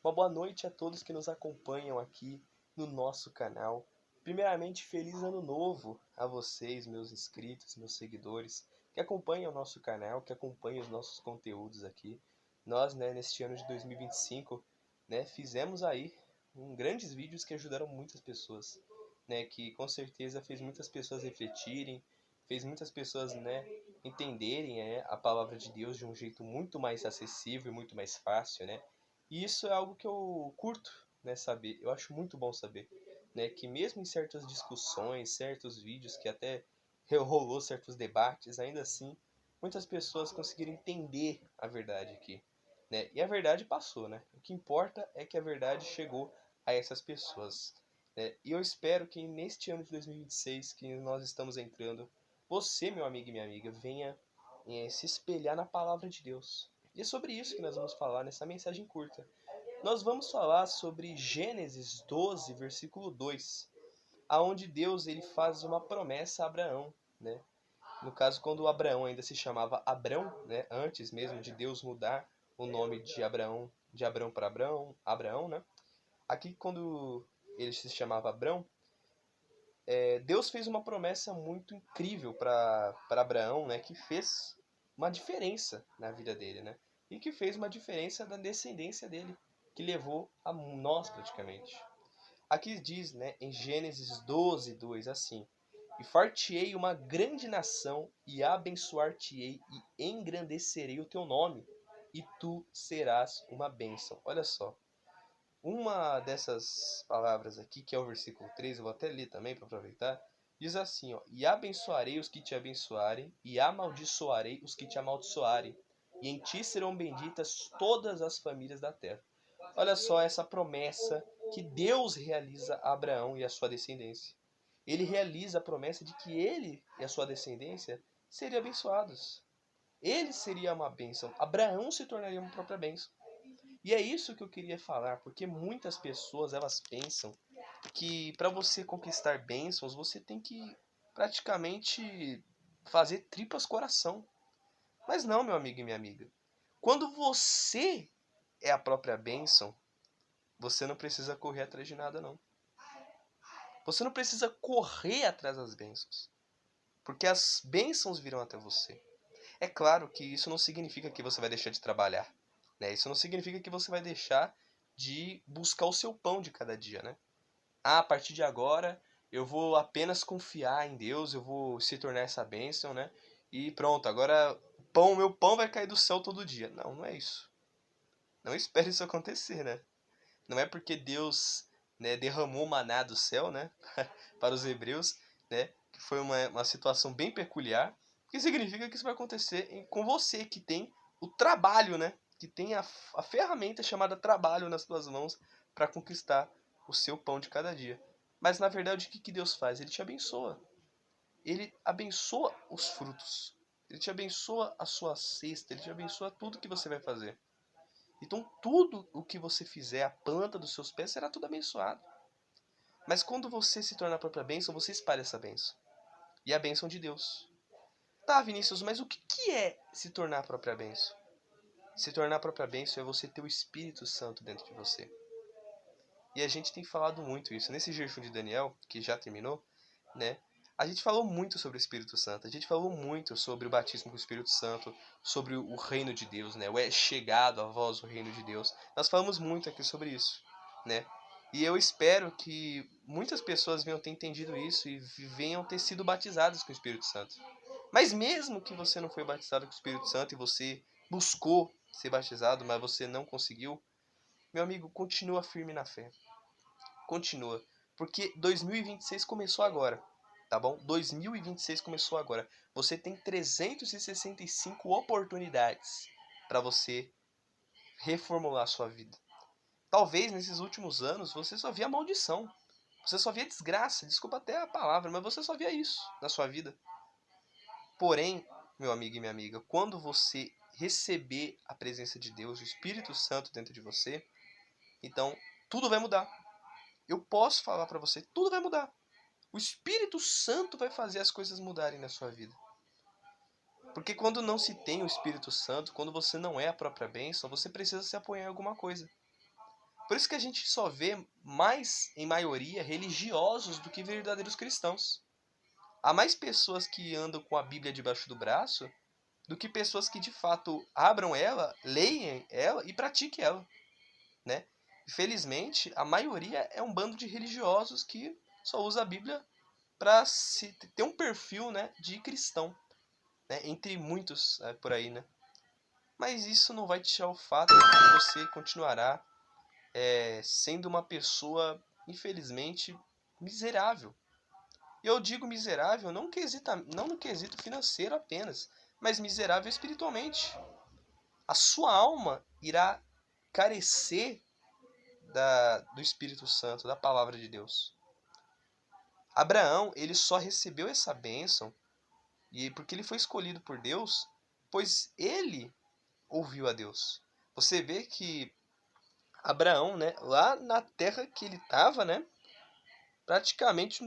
Uma boa noite a todos que nos acompanham aqui no nosso canal. Primeiramente, feliz ano novo a vocês, meus inscritos, meus seguidores, que acompanham o nosso canal, que acompanham os nossos conteúdos aqui. Nós, neste ano de 2025, fizemos aí grandes vídeos que ajudaram muitas pessoas, que com certeza fez muitas pessoas refletirem, fez muitas pessoas, entenderem a palavra de Deus de um jeito muito mais acessível e muito mais fácil, E isso é algo que eu curto, saber. Eu acho muito bom saber, que mesmo em certas discussões, certos vídeos que até rolou certos debates, ainda assim, muitas pessoas conseguiram entender a verdade aqui, E a verdade passou, O que importa é que a verdade chegou a essas pessoas, E eu espero que neste ano de 2026 que nós estamos entrando, você, meu amigo e minha amiga, venha se espelhar na palavra de Deus. E é sobre isso que nós vamos falar nessa mensagem curta. Nós vamos falar sobre Gênesis 12, versículo 2, aonde Deus ele faz uma promessa a Abraão, No caso, quando Abraão ainda se chamava Abrão, Antes mesmo de Deus mudar o nome de Abrão para Abraão, Aqui, quando ele se chamava Abrão, Deus fez uma promessa muito incrível para Abraão, que fez uma diferença na vida dele, E que fez uma diferença na descendência dele, que levou a nós praticamente. Aqui diz, em Gênesis 12, 2, assim: E far-te-ei uma grande nação, e abençoar-te-ei, e engrandecerei o teu nome, e tu serás uma bênção. Olha só. Uma dessas palavras aqui, que é o versículo 3, eu vou até ler também para aproveitar, diz assim, ó: E abençoarei os que te abençoarem, e amaldiçoarei os que te amaldiçoarem, e em ti serão benditas todas as famílias da terra. Olha só essa promessa que Deus realiza a Abraão e a sua descendência. Ele realiza a promessa de que ele e a sua descendência seriam abençoados. Ele seria uma bênção. Abraão se tornaria uma própria bênção. E é isso que eu queria falar, porque muitas pessoas elas pensam que para você conquistar bênçãos, você tem que praticamente fazer tripas coração. Mas não, meu amigo e minha amiga. Quando você é a própria bênção, você não precisa correr atrás de nada, não. Você não precisa correr atrás das bênçãos, porque as bênçãos virão até você. É claro que isso não significa que você vai deixar de trabalhar, Isso não significa que você vai deixar de buscar o seu pão de cada dia, Ah, a partir de agora eu vou apenas confiar em Deus, eu vou se tornar essa bênção, E pronto, agora meu pão vai cair do céu todo dia. Não, não é isso. Não espere isso acontecer, Não é porque Deus, derramou maná do céu, para os hebreus, que foi uma situação bem peculiar, que significa que isso vai acontecer com você, que tem o trabalho, que tem a ferramenta chamada trabalho nas suas mãos para conquistar o seu pão de cada dia. Mas na verdade, o que Deus faz? Ele te abençoa. Ele abençoa os frutos. Ele te abençoa a sua cesta, ele te abençoa tudo que você vai fazer. Então tudo o que você fizer, a planta dos seus pés, será tudo abençoado. Mas quando você se torna a própria bênção, você espalha essa bênção. E a bênção de Deus. Tá, Vinícius, mas o que é se tornar a própria bênção? Se tornar a própria bênção é você ter o Espírito Santo dentro de você. E a gente tem falado muito isso. Nesse jejum de Daniel, que já terminou, a gente falou muito sobre o Espírito Santo. A gente falou muito sobre o batismo com o Espírito Santo, sobre o reino de Deus, O é chegado a vós o reino de Deus. Nós falamos muito aqui sobre isso, E eu espero que muitas pessoas venham ter entendido isso e venham ter sido batizadas com o Espírito Santo. Mas mesmo que você não foi batizado com o Espírito Santo e você buscou ser batizado, mas você não conseguiu, meu amigo, continua firme na fé. Continua. Porque 2026 começou agora, tá bom? 2026 começou agora. Você tem 365 oportunidades para você reformular a sua vida. Talvez nesses últimos anos você só via maldição. Você só via desgraça. Desculpa até a palavra, mas você só via isso na sua vida. Porém, meu amigo e minha amiga, quando você receber a presença de Deus, o Espírito Santo dentro de você, então tudo vai mudar. Eu posso falar para você, tudo vai mudar. O Espírito Santo vai fazer as coisas mudarem na sua vida. Porque quando não se tem o Espírito Santo, quando você não é a própria bênção, você precisa se apoiar em alguma coisa. Por isso que a gente só vê mais, em maioria, religiosos do que verdadeiros cristãos. Há mais pessoas que andam com a Bíblia debaixo do braço do que pessoas que de fato abram ela, leiam ela e pratiquem ela, né? Infelizmente, a maioria é um bando de religiosos que só usa a Bíblia para ter um perfil, né, de cristão, né, entre muitos por aí, né? Mas isso não vai tirar o fato de que você continuará sendo uma pessoa, infelizmente, miserável. E eu digo miserável não no quesito financeiro apenas, mas miserável espiritualmente. A sua alma irá carecer do Espírito Santo, da palavra de Deus. Abraão, ele só recebeu essa bênção porque ele foi escolhido por Deus, pois ele ouviu a Deus. Você vê que Abraão, né, lá na terra que ele estava, né, praticamente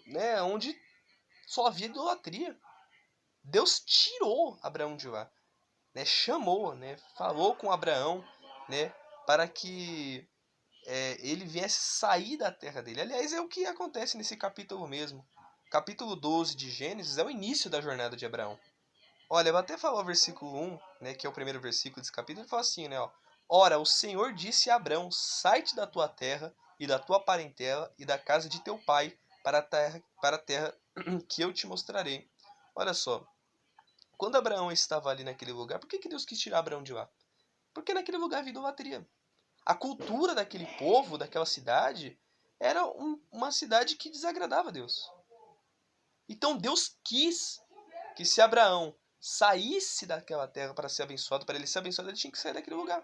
né, onde só havia idolatria. Deus tirou Abraão de lá, né, chamou, né, falou com Abraão, né, para que ele viesse sair da terra dele. Aliás, é o que acontece nesse capítulo mesmo. Capítulo 12 de Gênesis é o início da jornada de Abraão. Olha, eu vou até falar o versículo 1, né, que é o primeiro versículo desse capítulo, ele fala assim, né, ó. Ora, o Senhor disse a Abrão, sai-te da tua terra e da tua parentela e da casa de teu pai para a terra que eu te mostrarei. Olha só, quando Abraão estava ali naquele lugar, por que Deus quis tirar Abraão de lá? Porque naquele lugar havia idolatria. A cultura daquele povo, daquela cidade, era uma cidade que desagradava a Deus. Então Deus quis que se Abraão saísse daquela terra para ser abençoado, para ele ser abençoado, ele tinha que sair daquele lugar.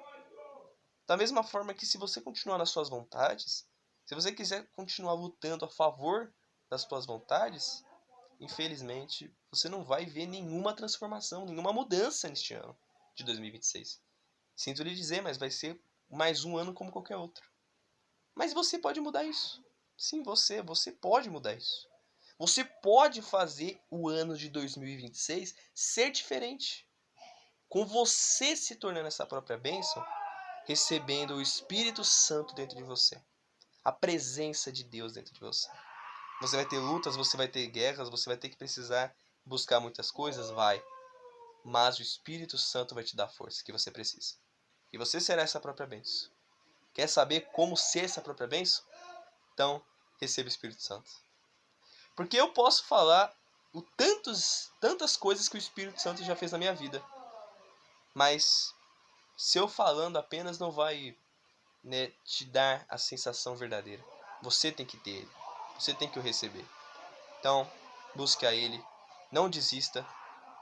Da mesma forma que se você continuar nas suas vontades, se você quiser continuar lutando a favor das suas vontades, infelizmente, você não vai ver nenhuma transformação, nenhuma mudança neste ano de 2026. Sinto lhe dizer, mas vai ser mais um ano como qualquer outro. Mas você pode mudar isso. Sim, você pode mudar isso. Você pode fazer o ano de 2026 ser diferente. Com você se tornando essa própria bênção, recebendo o Espírito Santo dentro de você. A presença de Deus dentro de você. Você vai ter lutas, você vai ter guerras, você vai ter que precisar buscar muitas coisas, vai. Mas o Espírito Santo vai te dar a força que você precisa. E você será essa própria bênção. Quer saber como ser essa própria bênção? Então, receba o Espírito Santo. Porque eu posso falar tantas coisas que o Espírito Santo já fez na minha vida. Mas se eu falando apenas não vai, né, te dar a sensação verdadeira. Você tem que ter ele. Você tem que o receber. Então, busque a ele. Não desista.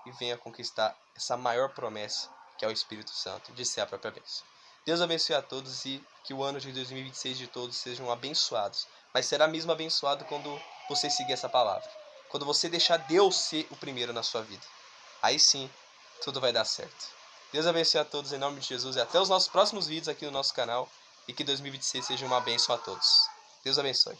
E venha conquistar essa maior promessa, que é o Espírito Santo, de ser a própria bênção. Deus abençoe a todos e que o ano de 2026 de todos sejam abençoados. Mas será mesmo abençoado quando você seguir essa palavra. Quando você deixar Deus ser o primeiro na sua vida. Aí sim, tudo vai dar certo. Deus abençoe a todos em nome de Jesus e até os nossos próximos vídeos aqui no nosso canal. E que 2026 seja uma bênção a todos. Deus abençoe.